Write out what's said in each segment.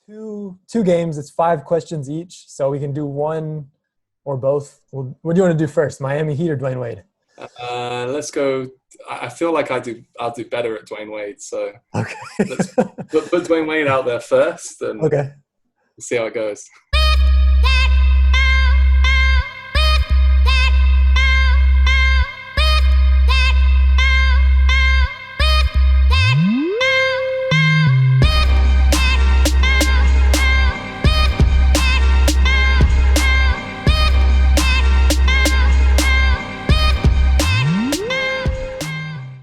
two games. It's 5 questions each, so we can do one or both. Well, what do you want to do first, Miami Heat or Dwyane Wade? Let's go. I feel like I'll do better at Dwyane Wade, so okay. Let's put Dwyane Wade out there first, and okay. We'll see how it goes.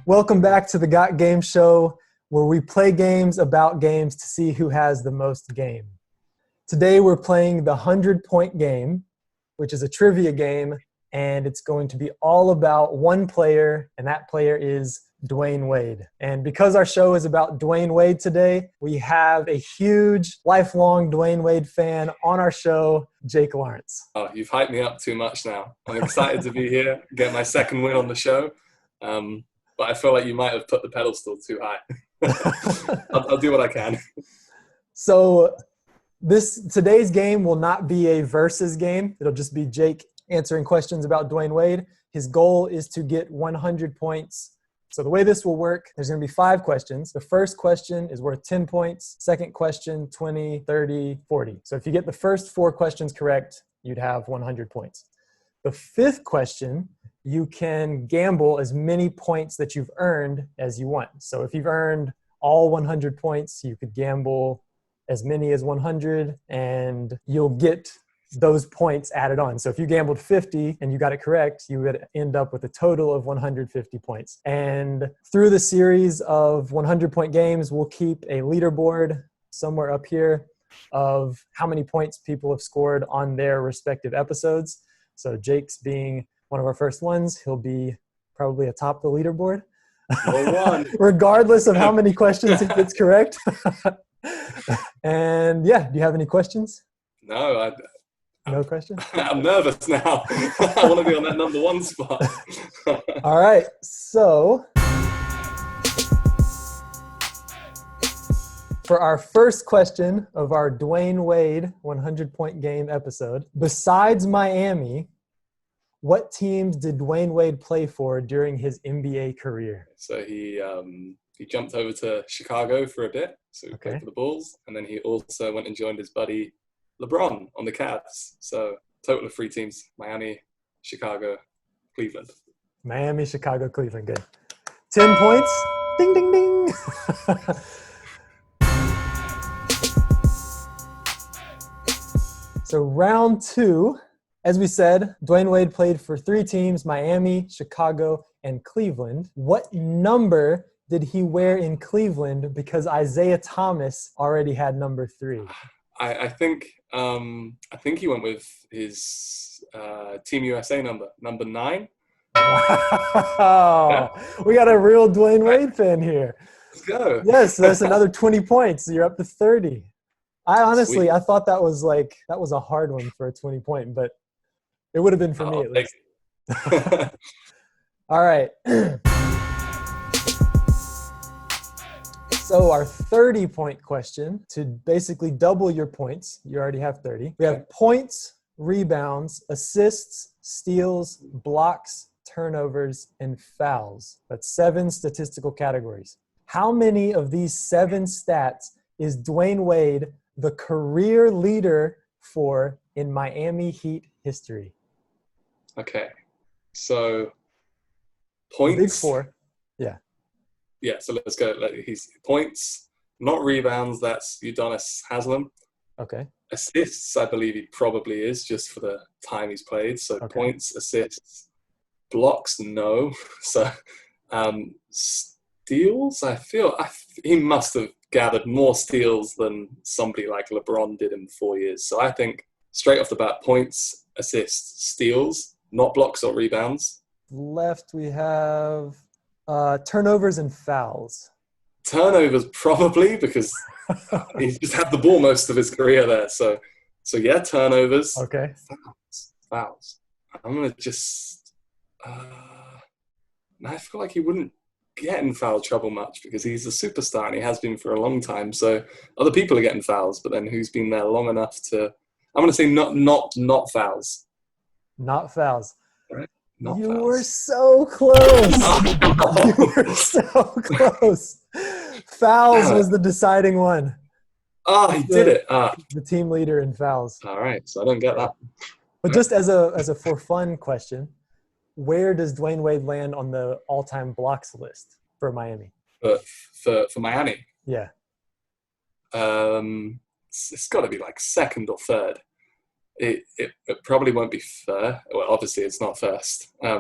Welcome back to the Got Game Show, where we play games about games to see who has the most game. Today we're playing the 100-point game, which is a trivia game, and it's going to be all about one player, and that player is Dwyane Wade. And because our show is about Dwyane Wade today, we have a huge, lifelong Dwyane Wade fan on our show, Jake Lawrence. Oh, you've hyped me up too much now. I'm excited to be here, get my second win on the show. But I feel like you might have put the pedestal too high. I'll do what I can. So today's game will not be a versus game. It'll just be Jake answering questions about Dwyane Wade. His goal is to get 100 points. So the way this will work, there's going to be 5 questions. The first question is worth 10 points. Second question, 20, 30, 40. So if you get the first 4 questions correct, you'd have 100 points. The 5th question, you can gamble as many points that you've earned as you want. So if you've earned all 100 points, you could gamble as many as 100 and you'll get those points added on. So if you gambled 50 and you got it correct, you would end up with a total of 150 points. And through the series of 100-point games, we'll keep a leaderboard somewhere up here of how many points people have scored on their respective episodes. So Jake's being one of our first ones, he'll be probably atop the leaderboard, regardless of how many questions he gets correct. And yeah, do you have any questions? No, no questions? I'm nervous now. I want to be on that number 1 spot. All right, so for our first question of our Dwyane Wade 100-point game episode, besides Miami, what teams did Dwyane Wade play for during his NBA career? So he jumped over to Chicago for a bit, so he played for the Bulls, and then he also went and joined his buddy LeBron on the Cavs. So total of 3 teams: Miami, Chicago, Cleveland. Miami, Chicago, Cleveland. Good. 10 points. Ding, ding, ding. So round 2. As we said, Dwyane Wade played for 3 teams, Miami, Chicago, and Cleveland. What number did he wear in Cleveland because Isaiah Thomas already had number 3? I think he went with his Team USA number 9. Wow. Yeah. We got a real Dwyane Wade fan here. Let's go. Yes, that's another 20 points. You're up to 30. I thought that was a hard one for a 20-point, but it would have been for me at least. All right. So our 30-point question, to basically double your points, you already have 30. We have points, rebounds, assists, steals, blocks, turnovers, and fouls. That's 7 statistical categories. How many of these 7 stats is Dwyane Wade the career leader for in Miami Heat history? Okay, so points. Big 4, yeah. Yeah, so let's go. He's points, not rebounds. That's Udonis Haslem. Okay. Assists, I believe he probably is, just for the time he's played. So points, assists, blocks, no. So steals, he must have gathered more steals than somebody like LeBron did in 4 years. So I think straight off the bat, points, assists, steals, not blocks or rebounds. Left we have turnovers and fouls. Turnovers probably, because he's just had the ball most of his career there. So yeah, turnovers. Okay. Fouls. I'm going to just I feel like he wouldn't get in foul trouble much because he's a superstar and he has been for a long time. So other people are getting fouls, but then who's been there long enough to? I'm going to say not fouls. Not fouls. Right? Not you fouls. were so close. You were so close. Fouls was the deciding one. Oh, he did it. The team leader in fouls. All right, so I don't get that. But just as a for fun question, where does Dwyane Wade land on the all-time blocks list for Miami? For Miami? Yeah. It's got to be like second or third. It probably won't be third. Well, obviously it's not first. I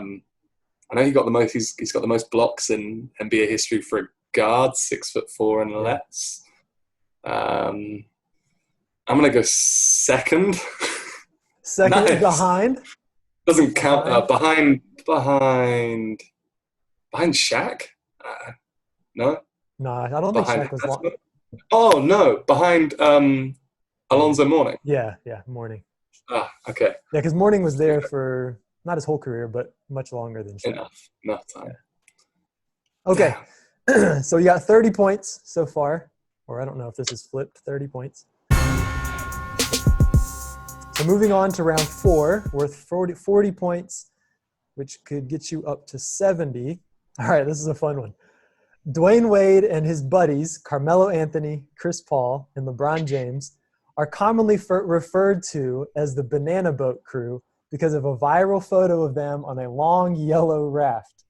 know he got the most. He's got the most blocks in NBA history for a guard, 6'4" and less. I'm gonna go second. Second Nice. behind? Doesn't count. Behind Shaq? No. No, I don't think Shaq was long. Oh no, behind Alonzo Mourning. Yeah, Mourning. Okay. Yeah, because Mourning was there for not his whole career, but much longer than Shaq. Enough time. Yeah. Okay, so you got 30 points so far, or I don't know if this is flipped. 30 points. So moving on to round 4, worth 40 points, which could get you up to 70. All right, this is a fun one. Dwyane Wade and his buddies, Carmelo Anthony, Chris Paul, and LeBron James, are commonly referred to as the Banana Boat Crew because of a viral photo of them on a long yellow raft.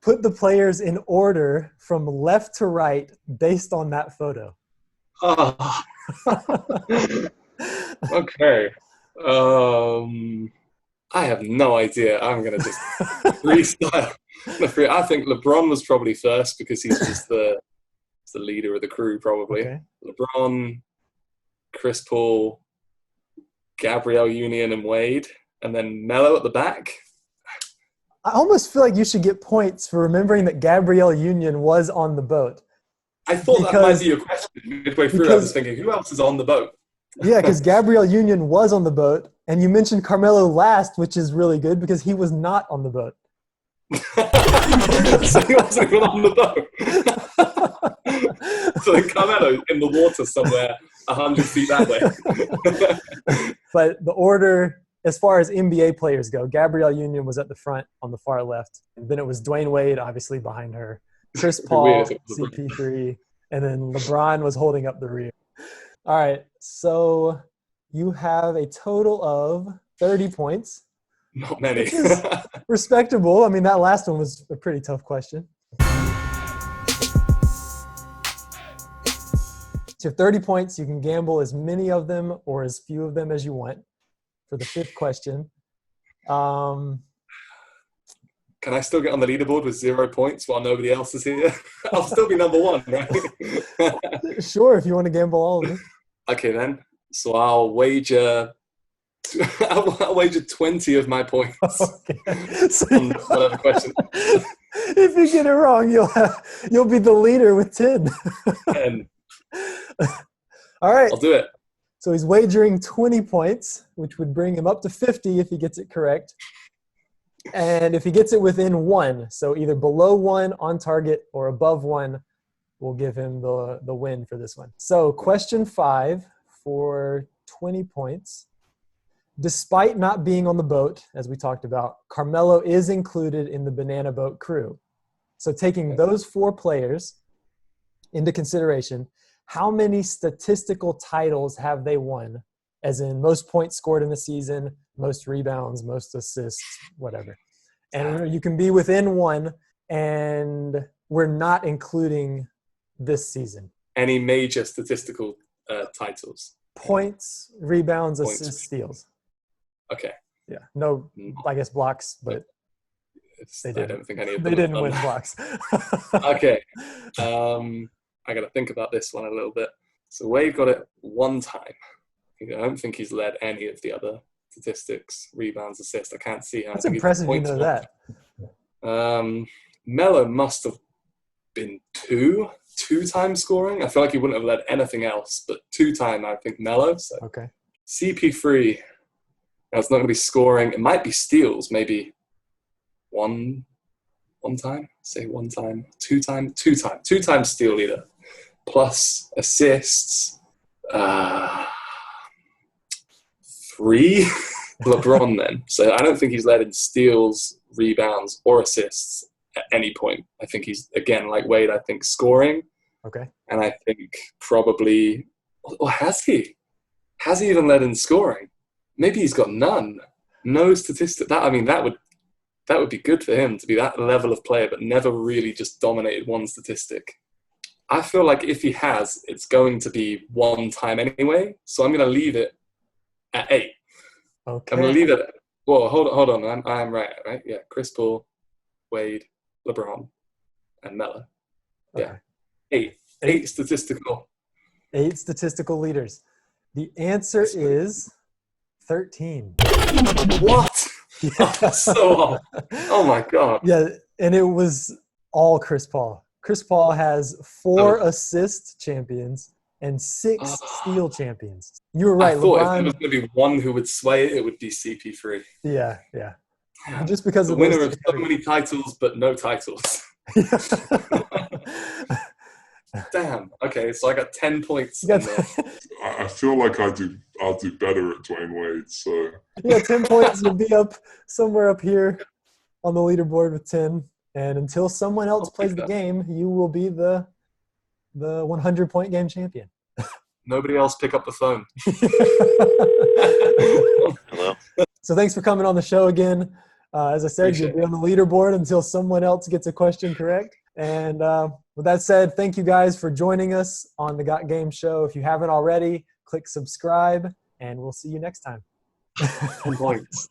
Put the players in order from left to right based on that photo. Oh. Okay. I have no idea. I'm going to just freestyle. I think LeBron was probably first because he's just the leader of the crew, probably. Okay. LeBron, Chris Paul, Gabrielle Union, and Wade, and then Melo at the back. I almost feel like you should get points for remembering that Gabrielle Union was on the boat. I thought that might be your question. Midway through, I was thinking, who else is on the boat? Yeah, because Gabrielle Union was on the boat, and you mentioned Carmelo last, which is really good because he was not on the boat. So he wasn't even on the boat. So Carmelo in the water somewhere 100 feet that way. But the order, as far as NBA players go, Gabrielle Union was at the front on the far left. And then it was Dwyane Wade, obviously, behind her. Chris Paul, CP3, and then LeBron was holding up the rear. All right, so you have a total of 30 points. Not many. Which is respectable. I mean, that last one was a pretty tough question. So you have 30 points. You can gamble as many of them or as few of them as you want for the 5th question. Can I still get on the leaderboard with 0 points while nobody else is here? I'll still be number 1, right? Sure, if you want to gamble all of them. Okay, then. So I'll wager 20 of my points. Okay. So on whatever question. If you get it wrong, you'll be the leader with 10. 10. All right. I'll do it. So he's wagering 20 points, which would bring him up to 50 if he gets it correct. And if he gets it within 1, so either below 1 on target or above 1, we'll give him the win for this one. So question 5 for 20 points. Despite not being on the boat, as we talked about, Carmelo is included in the Banana Boat Crew. So taking those 4 players into consideration, how many statistical titles have they won? As in most points scored in the season, most rebounds, most assists, whatever. And you can be within 1, and we're not including this season. Any major statistical titles? Points, rebounds, assists, steals. Okay. Yeah. No, I guess blocks, but they didn't. I don't think any of them they didn't win blocks. Okay. I got to think about this one a little bit. So Wade got it 1 time. I don't think he's led any of the other statistics, rebounds, assists. I can't see how. That's impressive you know that. Melo must have been 2 times scoring. I feel like he wouldn't have led anything else, but 2 time I think Melo. So. Okay. CP3, now it's not going to be scoring. It might be steals, maybe 1 two-time steal leader, plus assists, 3. LeBron then. So I don't think he's led in steals, rebounds, or assists at any point. I think he's, again, like Wade, I think scoring. Okay. And I think probably, or has he? Has he even led in scoring? Maybe he's got none. No statistic. That would be good for him to be that level of player, but never really just dominated one statistic. I feel like if he has, it's going to be one time anyway. So I'm going to leave it at 8. Okay. I'm going to leave it at, well, hold on. I am right? Yeah. Chris Paul, Wade, LeBron, and Melo. Yeah. Okay. 8 statistical. 8 statistical leaders. The answer is 13. What? Yeah. So off. Oh my God. Yeah, and it was all Chris Paul. Chris Paul has 4 assist champions and 6 steal champions. You were right. I thought LeBron, if there was going to be one who would sway it, it would be CP3. Yeah. Just because the of winner of so many titles, but no titles. Damn. Okay, so I got 10 points. I feel like I'll do better at Dwyane Wade. So yeah, 10 points. You'll be up somewhere up here on the leaderboard with 10. And until someone else plays the game, you will be the 100-point game champion. Nobody else pick up the phone. Hello. So thanks for coming on the show again. As I said, Appreciate you'll be on the leaderboard until someone else gets a question correct. And with that said, thank you guys for joining us on the Got Game show. If you haven't already, click subscribe, and we'll see you next time. 10 points.